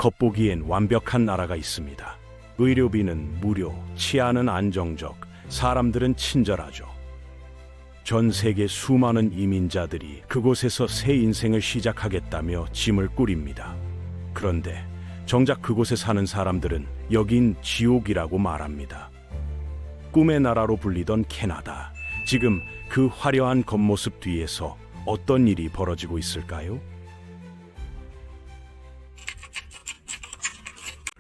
겉보기엔 완벽한 나라가 있습니다. 의료비는 무료, 치안은 안정적, 사람들은 친절하죠. 전 세계 수많은 이민자들이 그곳에서 새 인생을 시작하겠다며 짐을 꾸립니다. 그런데 정작 그곳에 사는 사람들은 여긴 지옥이라고 말합니다. 꿈의 나라로 불리던 캐나다, 지금 그 화려한 겉모습 뒤에서 어떤 일이 벌어지고 있을까요?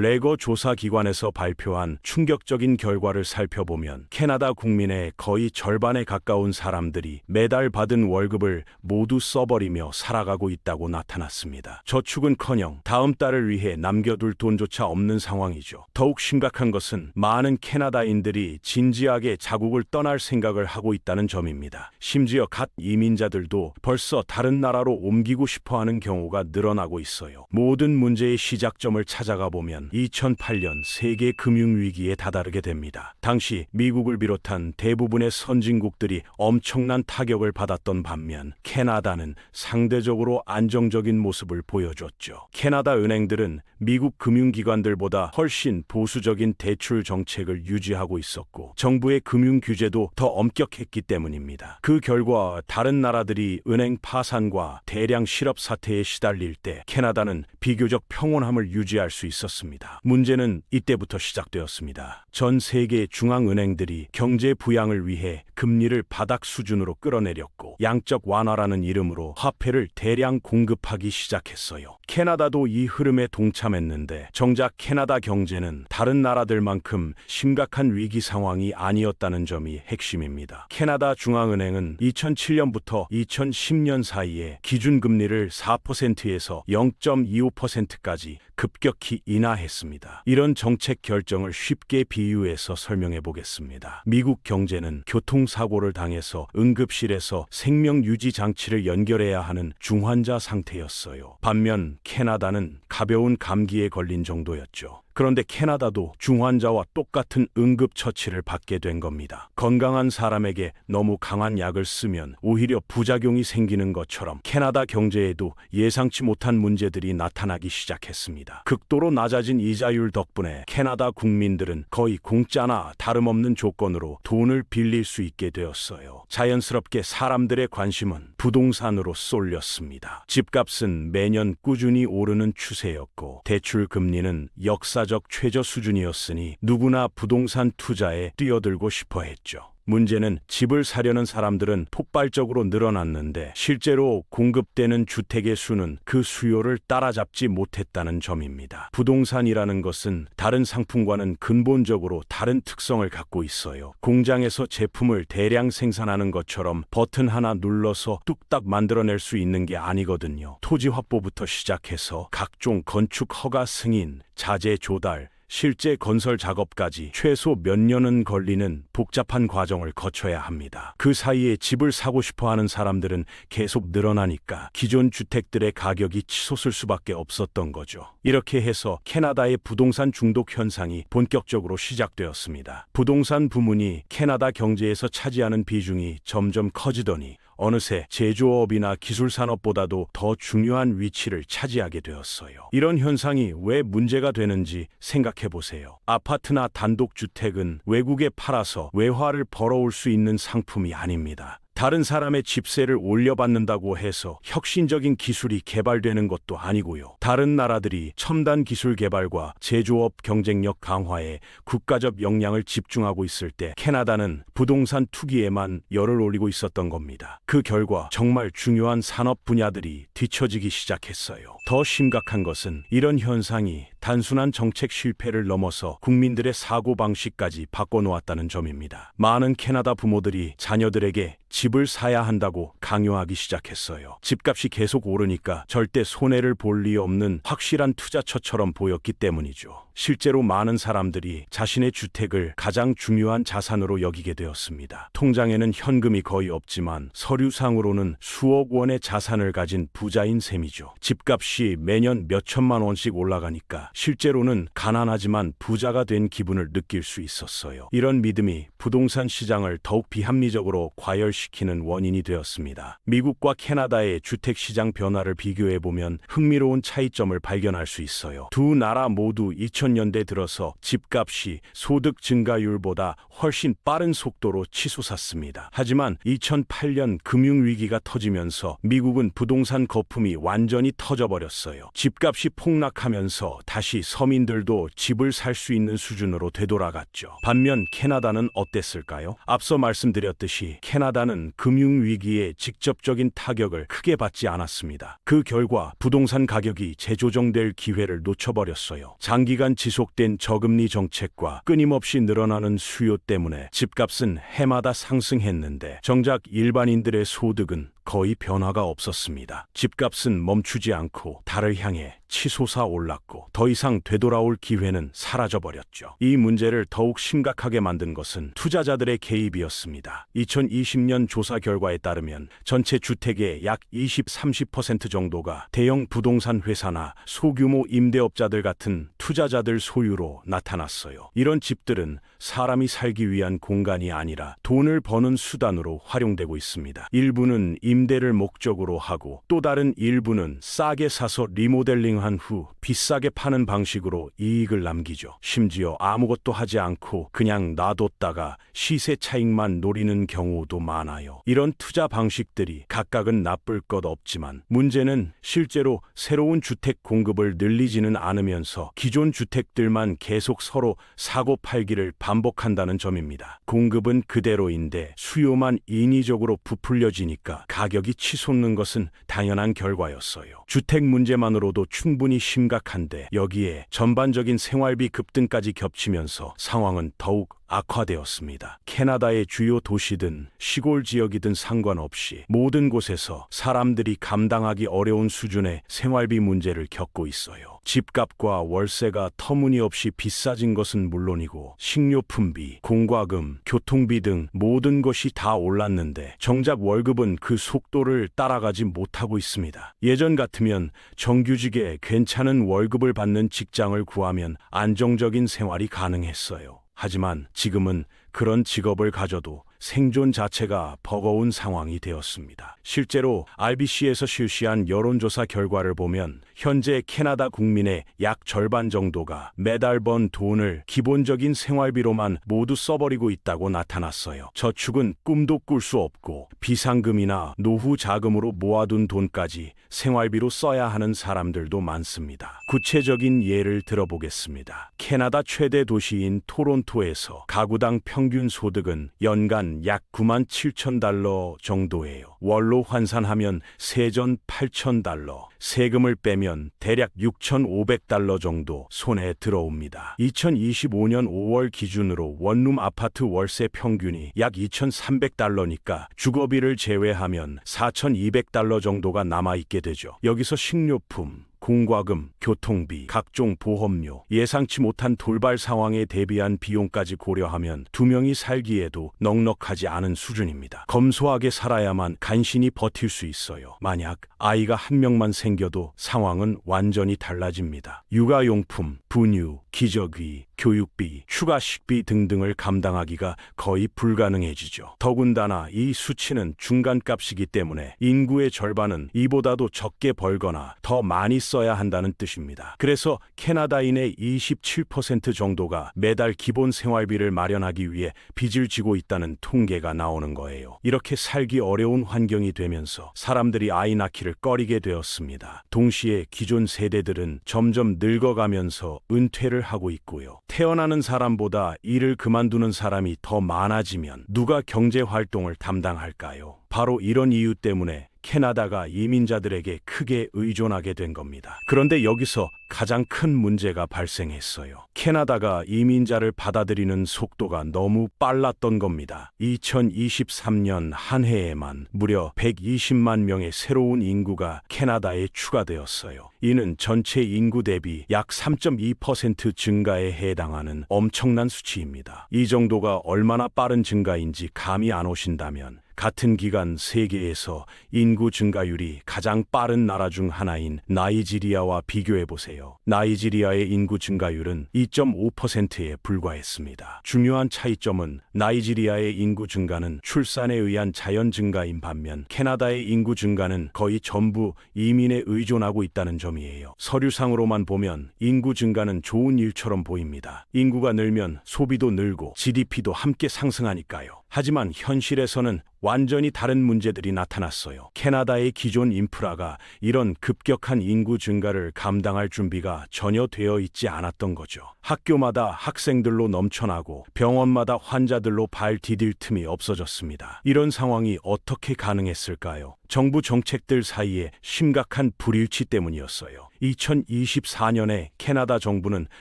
레거 조사기관에서 발표한 충격적인 결과를 살펴보면 캐나다 국민의 거의 절반에 가까운 사람들이 매달 받은 월급을 모두 써버리며 살아가고 있다고 나타났습니다. 저축은커녕 다음 달을 위해 남겨둘 돈조차 없는 상황이죠. 더욱 심각한 것은 많은 캐나다인들이 진지하게 자국을 떠날 생각을 하고 있다는 점입니다. 심지어 갓 이민자들도 벌써 다른 나라로 옮기고 싶어하는 경우가 늘어나고 있어요. 모든 문제의 시작점을 찾아가 보면 2008년 세계 금융위기에 다다르게 됩니다. 당시 미국을 비롯한 대부분의 선진국들이 엄청난 타격을 받았던 반면 캐나다는 상대적으로 안정적인 모습을 보여줬죠. 캐나다 은행들은 미국 금융기관들보다 훨씬 보수적인 대출 정책을 유지하고 있었고 정부의 금융 규제도 더 엄격했기 때문입니다. 그 결과 다른 나라들이 은행 파산과 대량 실업 사태에 시달릴 때 캐나다는 비교적 평온함을 유지할 수 있었습니다. 문제는 이때부터 시작되었습니다. 전 세계 중앙은행들이 경제 부양을 위해 금리를 바닥 수준으로 끌어내렸고 양적 완화라는 이름으로 화폐를 대량 공급하기 시작했어요. 캐나다도 이 흐름에 동참했는데 정작 캐나다 경제는 다른 나라들만큼 심각한 위기 상황이 아니었다는 점이 핵심입니다. 캐나다 중앙은행은 2007년부터 2010년 사이에 기준금리를 4%에서 0.25%까지 급격히 인하했습니다. 이런 정책 결정을 쉽게 비유해서 설명해 보겠습니다. 미국 경제는 교통사고를 당해서 응급실에서 생명유지 장치를 연결해야 하는 중환자 상태였어요. 반면 캐나다는 가벼운 감기에 걸린 정도였죠. 그런데 캐나다도 중환자와 똑같은 응급처치를 받게 된 겁니다. 건강한 사람에게 너무 강한 약을 쓰면 오히려 부작용이 생기는 것처럼 캐나다 경제에도 예상치 못한 문제들이 나타나기 시작했습니다. 극도로 낮아진 이자율 덕분에 캐나다 국민들은 거의 공짜나 다름없는 조건으로 돈을 빌릴 수 있게 되었어요. 자연스럽게 사람들의 관심은 부동산으로 쏠렸습니다. 집값은 매년 꾸준히 오르는 추세였고 대출 금리는 역사적 최저 수준이었으니 누구나 부동산 투자에 뛰어들고 싶어 했죠. 문제는 집을 사려는 사람들은 폭발적으로 늘어났는데 실제로 공급되는 주택의 수는 그 수요를 따라잡지 못했다는 점입니다. 부동산이라는 것은 다른 상품과는 근본적으로 다른 특성을 갖고 있어요. 공장에서 제품을 대량 생산하는 것처럼 버튼 하나 눌러서 뚝딱 만들어낼 수 있는 게 아니거든요. 토지 확보부터 시작해서 각종 건축 허가 승인, 자재 조달, 실제 건설 작업까지 최소 몇 년은 걸리는 복잡한 과정을 거쳐야 합니다. 그 사이에 집을 사고 싶어 하는 사람들은 계속 늘어나니까 기존 주택들의 가격이 치솟을 수밖에 없었던 거죠. 이렇게 해서 캐나다의 부동산 중독 현상이 본격적으로 시작되었습니다. 부동산 부문이 캐나다 경제에서 차지하는 비중이 점점 커지더니 어느새 제조업이나 기술산업보다도 더 중요한 위치를 차지하게 되었어요. 이런 현상이 왜 문제가 되는지 생각해보세요. 아파트나 단독주택은 외국에 팔아서 외화를 벌어올 수 있는 상품이 아닙니다. 다른 사람의 집세를 올려받는다고 해서 혁신적인 기술이 개발되는 것도 아니고요. 다른 나라들이 첨단 기술 개발과 제조업 경쟁력 강화에 국가적 역량을 집중하고 있을 때 캐나다는 부동산 투기에만 열을 올리고 있었던 겁니다. 그 결과 정말 중요한 산업 분야들이 뒤처지기 시작했어요. 더 심각한 것은 이런 현상이 단순한 정책 실패를 넘어서 국민들의 사고방식까지 바꿔놓았다는 점입니다. 많은 캐나다 부모들이 자녀들에게 집을 사야 한다고 강요하기 시작했어요. 집값이 계속 오르니까 절대 손해를 볼 리 없는 확실한 투자처처럼 보였기 때문이죠. 실제로 많은 사람들이 자신의 주택을 가장 중요한 자산으로 여기게 되었습니다. 통장에는 현금이 거의 없지만 서류상으로는 수억 원의 자산을 가진 부자인 셈이죠. 집값이 매년 몇 천만 원씩 올라가니까 실제로는 가난하지만 부자가 된 기분을 느낄 수 있었어요. 이런 믿음이 부동산 시장을 더욱 비합리적으로 과열시키는 원인이 되었습니다. 미국과 캐나다의 주택 시장 변화를 비교해 보면 흥미로운 차이점을 발견할 수 있어요. 두 나라 모두 2000년대 들어서 집값이 소득 증가율보다 훨씬 빠른 속도로 치솟았습니다. 하지만 2008년 금융위기가 터지면서 미국은 부동산 거품이 완전히 터져버렸어요. 집값이 폭락하면서 다시 서민들도 집을 살 수 있는 수준으로 되돌아갔죠. 반면 캐나다는 어땠을까요? 앞서 말씀드렸듯이 캐나다는 금융위기의 직접적인 타격을 크게 받지 않았습니다. 그 결과 부동산 가격이 재조정될 기회를 놓쳐버렸어요. 장기간 지속된 저금리 정책과 끊임없이 늘어나는 수요 때문에 집값은 해마다 상승했는데 정작 일반인들의 소득은 거의 변화가 없었습니다. 집값은 멈추지 않고 달을 향해 치솟아 올랐고 더 이상 되돌아올 기회는 사라져버렸죠. 이 문제를 더욱 심각하게 만든 것은 투자자들의 개입이었습니다. 2020년 조사 결과에 따르면 전체 주택의 약 20-30% 정도가 대형 부동산 회사나 소규모 임대업자들 같은 투자자들 소유로 나타났어요. 이런 집들은 사람이 살기 위한 공간이 아니라 돈을 버는 수단으로 활용되고 있습니다. 일부는 임대를 목적으로 하고 또 다른 일부는 싸게 사서 리모델링한 후 비싸게 파는 방식으로 이익을 남기죠. 심지어 아무것도 하지 않고 그냥 놔뒀다가 시세 차익만 노리는 경우도 많아요. 이런 투자 방식들이 각각은 나쁠 것 없지만 문제는 실제로 새로운 주택 공급을 늘리지는 않으면서 기존 주택들만 계속 서로 사고팔기를 반복한다는 점입니다. 공급은 그대로인데 수요만 인위적으로 부풀려지니까 가격이 치솟는 것은 당연한 결과였어요. 주택 문제만으로도 충분히 심각한데 여기에 전반적인 생활비 급등까지 겹치면서 상황은 더욱 악화되었습니다. 캐나다의 주요 도시든 시골 지역이든 상관없이 모든 곳에서 사람들이 감당하기 어려운 수준의 생활비 문제를 겪고 있어요. 집값과 월세가 터무니없이 비싸진 것은 물론이고 식료품비, 공과금, 교통비 등 모든 것이 다 올랐는데 정작 월급은 그 속도를 따라가지 못하고 있습니다. 예전 같으면 정규직에 괜찮은 월급을 받는 직장을 구하면 안정적인 생활이 가능했어요. 하지만 지금은 그런 직업을 가져도 생존 자체가 버거운 상황이 되었습니다. 실제로 RBC에서 실시한 여론조사 결과를 보면 현재 캐나다 국민의 약 절반 정도가 매달 번 돈을 기본적인 생활비로만 모두 써버리고 있다고 나타났어요. 저축은 꿈도 꿀 수 없고 비상금이나 노후 자금으로 모아둔 돈까지 생활비로 써야 하는 사람들도 많습니다. 구체적인 예를 들어보겠습니다. 캐나다 최대 도시인 토론토에서 가구당 평균 소득은 연간 약 97,000달러 정도예요. 월로 환산하면 세전 8,000달러, 세금을 빼면 대략 6,500달러 정도 손에 들어옵니다. 2025년 5월 기준으로 원룸 아파트 월세 평균이 약 2,300달러니까 주거비를 제외하면 4,200달러 정도가 남아있게 되죠. 여기서 식료품, 공과금, 교통비, 각종 보험료, 예상치 못한 돌발 상황에 대비한 비용까지 고려하면 두 명이 살기에도 넉넉하지 않은 수준입니다. 검소하게 살아야만 간신히 버틸 수 있어요. 만약 아이가 한 명만 생겨도 상황은 완전히 달라집니다. 육아용품, 분유, 기저귀, 교육비, 추가 식비 등등을 감당하기가 거의 불가능해지죠. 더군다나 이 수치는 중간값이기 때문에 인구의 절반은 이보다도 적게 벌거나 더 많이 써야 한다는 뜻입니다. 그래서 캐나다인의 27% 정도가 매달 기본 생활비를 마련하기 위해 빚을 지고 있다는 통계가 나오는 거예요. 이렇게 살기 어려운 환경이 되면서 사람들이 아이 낳기를 꺼리게 되었습니다. 동시에 기존 세대들은 점점 늙어가면서 은퇴를 하고 있고요. 태어나는 사람보다 일을 그만두는 사람이 더 많아지면 누가 경제 활동을 담당할까요? 바로 이런 이유 때문에 캐나다가 이민자들에게 크게 의존하게 된 겁니다. 그런데 여기서 가장 큰 문제가 발생했어요. 캐나다가 이민자를 받아들이는 속도가 너무 빨랐던 겁니다. 2023년 한 해에만 무려 120만 명의 새로운 인구가 캐나다에 추가되었어요. 이는 전체 인구 대비 약 3.2% 증가에 해당하는 엄청난 수치입니다. 이 정도가 얼마나 빠른 증가인지 감이 안 오신다면 같은 기간 세계에서 인구 증가율이 가장 빠른 나라 중 하나인 나이지리아와 비교해 보세요. 나이지리아의 인구 증가율은 2.5%에 불과했습니다. 중요한 차이점은 나이지리아의 인구 증가는 출산에 의한 자연 증가인 반면 캐나다의 인구 증가는 거의 전부 이민에 의존하고 있다는 점이에요. 서류상으로만 보면 인구 증가는 좋은 일처럼 보입니다. 인구가 늘면 소비도 늘고 GDP도 함께 상승하니까요. 하지만 현실에서는 완전히 다른 문제들이 나타났어요. 캐나다의 기존 인프라가 이런 급격한 인구 증가를 감당할 준비가 전혀 되어 있지 않았던 거죠. 학교마다 학생들로 넘쳐나고 병원마다 환자들로 발 디딜 틈이 없어졌습니다. 이런 상황이 어떻게 가능했을까요? 정부 정책들 사이에 심각한 불일치 때문이었어요. 2024년에 캐나다 정부는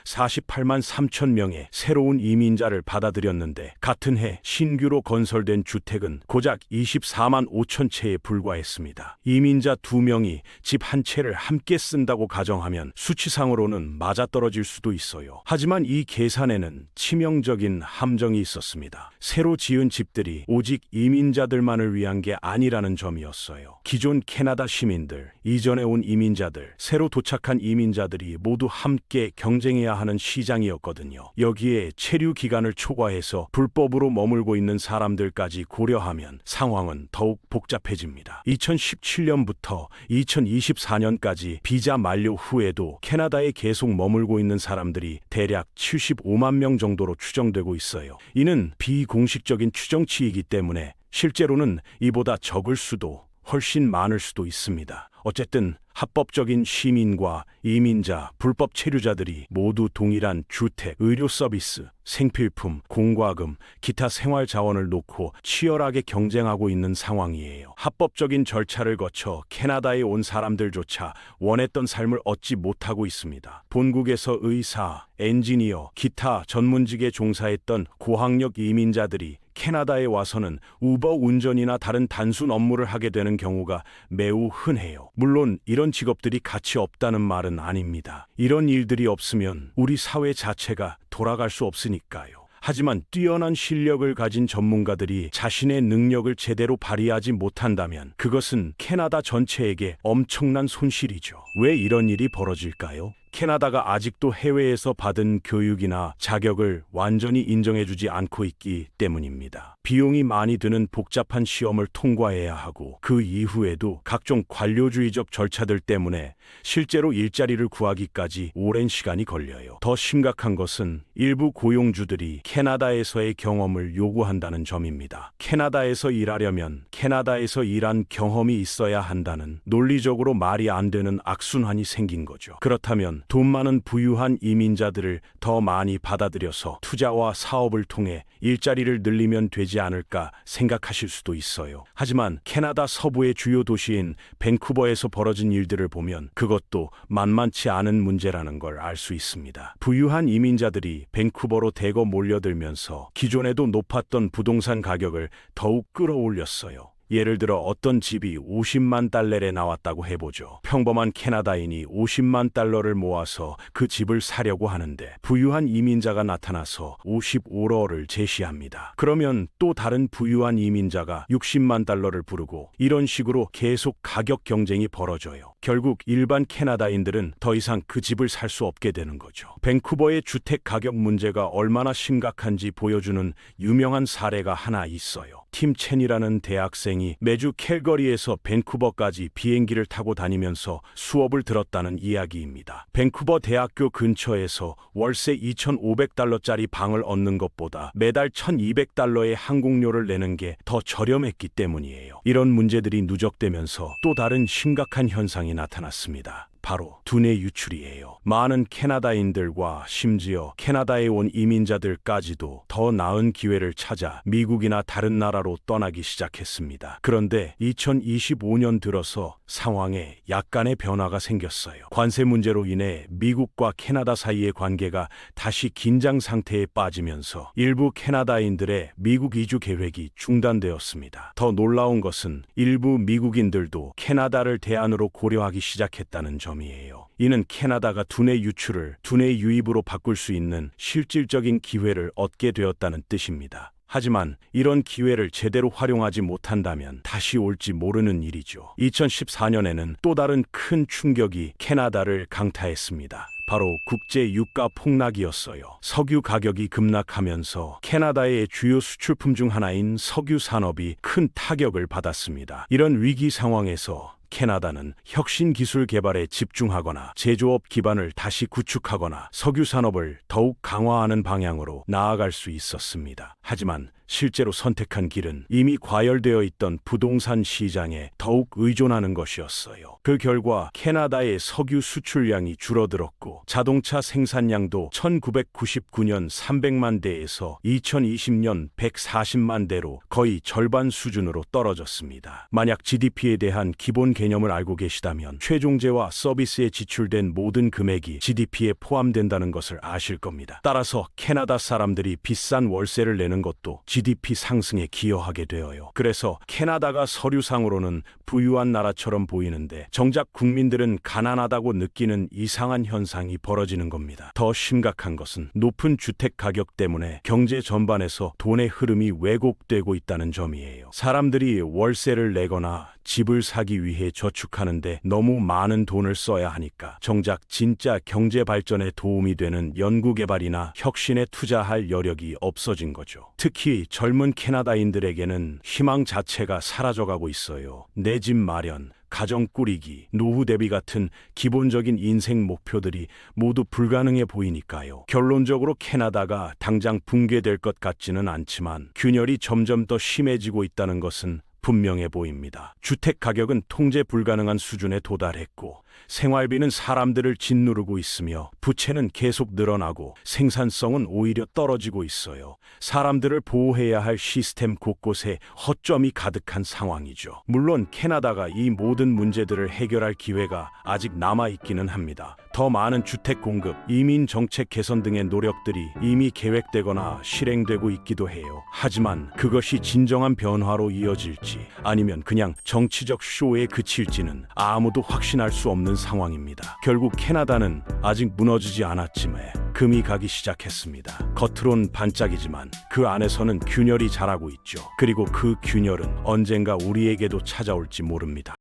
48만 3천 명의 새로운 이민자를 받아들였는데 같은 해 신규로 건설된 주택은 고작 24만 5천 채에 불과했습니다. 이민자 2명이 집 한 채를 함께 쓴다고 가정하면 수치상으로는 맞아떨어질 수도 있어요. 하지만 이 계산에는 치명적인 함정이 있었습니다. 새로 지은 집들이 오직 이민자들만을 위한 게 아니라는 점이었어요. 기존 캐나다 시민들, 이전에 온 이민자들, 새로 도착한 이민자들이 모두 함께 경쟁해야 하는 시장이었거든요. 여기에 체류 기간을 초과해서 불법으로 머물고 있는 사람들까지 고려하면 상황은 더욱 복잡해집니다. 2017년부터 2024년까지 비자 만료 후에도 캐나다에 계속 머물고 있는 사람들이 대략 75만 명 정도로 추정되고 있어요. 이는 비공식적인 추정치이기 때문에 실제로는 이보다 적을 수도 훨씬 많을 수도 있습니다. 어쨌든 합법적인 시민과 이민자, 불법 체류자들이 모두 동일한 주택, 의료 서비스, 생필품, 공과금, 기타 생활 자원을 놓고 치열하게 경쟁하고 있는 상황이에요. 합법적인 절차를 거쳐 캐나다에 온 사람들조차 원했던 삶을 얻지 못하고 있습니다. 본국에서 의사, 엔지니어, 기타 전문직에 종사했던 고학력 이민자들이 캐나다에 와서는 우버 운전이나 다른 단순 업무를 하게 되는 경우가 매우 흔해요. 물론 이런 직업들이 가치 없다는 말은 아닙니다. 이런 일들이 없으면 우리 사회 자체가 돌아갈 수 없으니까요. 하지만 뛰어난 실력을 가진 전문가들이 자신의 능력을 제대로 발휘하지 못한다면 그것은 캐나다 전체에게 엄청난 손실이죠. 왜 이런 일이 벌어질까요? 캐나다가 아직도 해외에서 받은 교육이나 자격을 완전히 인정해주지 않고 있기 때문입니다. 비용이 많이 드는 복잡한 시험을 통과해야 하고 그 이후에도 각종 관료주의적 절차들 때문에 실제로 일자리를 구하기까지 오랜 시간이 걸려요. 더 심각한 것은 일부 고용주들이 캐나다에서의 경험을 요구한다는 점입니다. 캐나다에서 일하려면 캐나다에서 일한 경험이 있어야 한다는 논리적으로 말이 안 되는 악순환이 생긴 거죠. 그렇다면 돈 많은 부유한 이민자들을 더 많이 받아들여서 투자와 사업을 통해 일자리를 늘리면 되지 않을까 생각하실 수도 있어요. 하지만 캐나다 서부의 주요 도시인 밴쿠버에서 벌어진 일들을 보면 그것도 만만치 않은 문제라는 걸 알 수 있습니다. 부유한 이민자들이 밴쿠버로 대거 몰려들면서 기존에도 높았던 부동산 가격을 더욱 끌어올렸어요. 예를 들어 어떤 집이 50만 달러에 나왔다고 해보죠. 평범한 캐나다인이 50만 달러를 모아서 그 집을 사려고 하는데 부유한 이민자가 나타나서 55러를 제시합니다. 그러면 또 다른 부유한 이민자가 60만 달러를 부르고 이런 식으로 계속 가격 경쟁이 벌어져요. 결국 일반 캐나다인들은 더 이상 그 집을 살 수 없게 되는 거죠. 밴쿠버의 주택 가격 문제가 얼마나 심각한지 보여주는 유명한 사례가 하나 있어요. 팀 첸이라는 대학생이 매주 캘거리에서 밴쿠버까지 비행기를 타고 다니면서 수업을 들었다는 이야기입니다. 밴쿠버 대학교 근처에서 월세 2,500달러짜리 방을 얻는 것보다 매달 1,200달러의 항공료를 내는 게 더 저렴했기 때문이에요. 이런 문제들이 누적되면서 또 다른 심각한 현상이 나타났습니다. 바로 두뇌 유출이에요. 많은 캐나다인들과 심지어 캐나다에 온 이민자들까지도 더 나은 기회를 찾아 미국이나 다른 나라로 떠나기 시작했습니다. 그런데 2025년 들어서 상황에 약간의 변화가 생겼어요. 관세 문제로 인해 미국과 캐나다 사이의 관계가 다시 긴장 상태에 빠지면서 일부 캐나다인들의 미국 이주 계획이 중단되었습니다. 더 놀라운 것은 일부 미국인들도 캐나다를 대안으로 고려하기 시작했다는 점이에요. 이는 캐나다가 두뇌 유출을 두뇌 유입으로 바꿀 수 있는 실질적인 기회를 얻게 되었다는 뜻입니다. 하지만 이런 기회를 제대로 활용하지 못한다면 다시 올지 모르는 일이죠. 2014년에는 또 다른 큰 충격이 캐나다를 강타했습니다. 바로 국제 유가 폭락이었어요. 석유 가격이 급락하면서 캐나다의 주요 수출품 중 하나인 석유 산업이 큰 타격을 받았습니다. 이런 위기 상황에서 캐나다는 혁신 기술 개발에 집중하거나 제조업 기반을 다시 구축하거나 석유 산업을 더욱 강화하는 방향으로 나아갈 수 있었습니다. 하지만 실제로 선택한 길은 이미 과열되어 있던 부동산 시장에 더욱 의존하는 것이었어요. 그 결과 캐나다의 석유 수출량이 줄어들었고 자동차 생산량도 1999년 300만 대에서 2020년 140만 대로 거의 절반 수준으로 떨어졌습니다. 만약 GDP에 대한 기본 개념을 알고 계시다면 최종재와 서비스에 지출된 모든 금액이 GDP에 포함된다는 것을 아실 겁니다. 따라서 캐나다 사람들이 비싼 월세를 내는 것도 GDP 상승에 기여하게 되어요. 그래서 캐나다가 서류상으로는 부유한 나라처럼 보이는데 정작 국민들은 가난하다고 느끼는 이상한 현상이 벌어지는 겁니다. 더 심각한 것은 높은 주택 가격 때문에 경제 전반에서 돈의 흐름이 왜곡되고 있다는 점이에요. 사람들이 월세를 내거나 집을 사기 위해 저축하는데 너무 많은 돈을 써야 하니까 정작 진짜 경제 발전에 도움이 되는 연구개발이나 혁신에 투자할 여력이 없어진 거죠. 특히 젊은 캐나다인들에게는 희망 자체가 사라져가고 있어요. 내 집 마련, 가정 꾸리기, 노후 대비 같은 기본적인 인생 목표들이 모두 불가능해 보이니까요. 결론적으로 캐나다가 당장 붕괴될 것 같지는 않지만 균열이 점점 더 심해지고 있다는 것은 분명해 보입니다. 주택 가격은 통제 불가능한 수준에 도달했고 생활비는 사람들을 짓누르고 있으며 부채는 계속 늘어나고 생산성은 오히려 떨어지고 있어요. 사람들을 보호해야 할 시스템 곳곳에 허점이 가득한 상황이죠. 물론 캐나다가 이 모든 문제들을 해결할 기회가 아직 남아있기는 합니다. 더 많은 주택 공급, 이민 정책 개선 등의 노력들이 이미 계획되거나 실행되고 있기도 해요. 하지만 그것이 진정한 변화로 이어질지 아니면 그냥 정치적 쇼에 그칠지는 아무도 확신할 수 없는 상황입니다. 결국 캐나다는 아직 무너지지 않았지만 금이 가기 시작했습니다. 겉으론 반짝이지만 그 안에서는 균열이 자라고 있죠. 그리고 그 균열은 언젠가 우리에게도 찾아올지 모릅니다.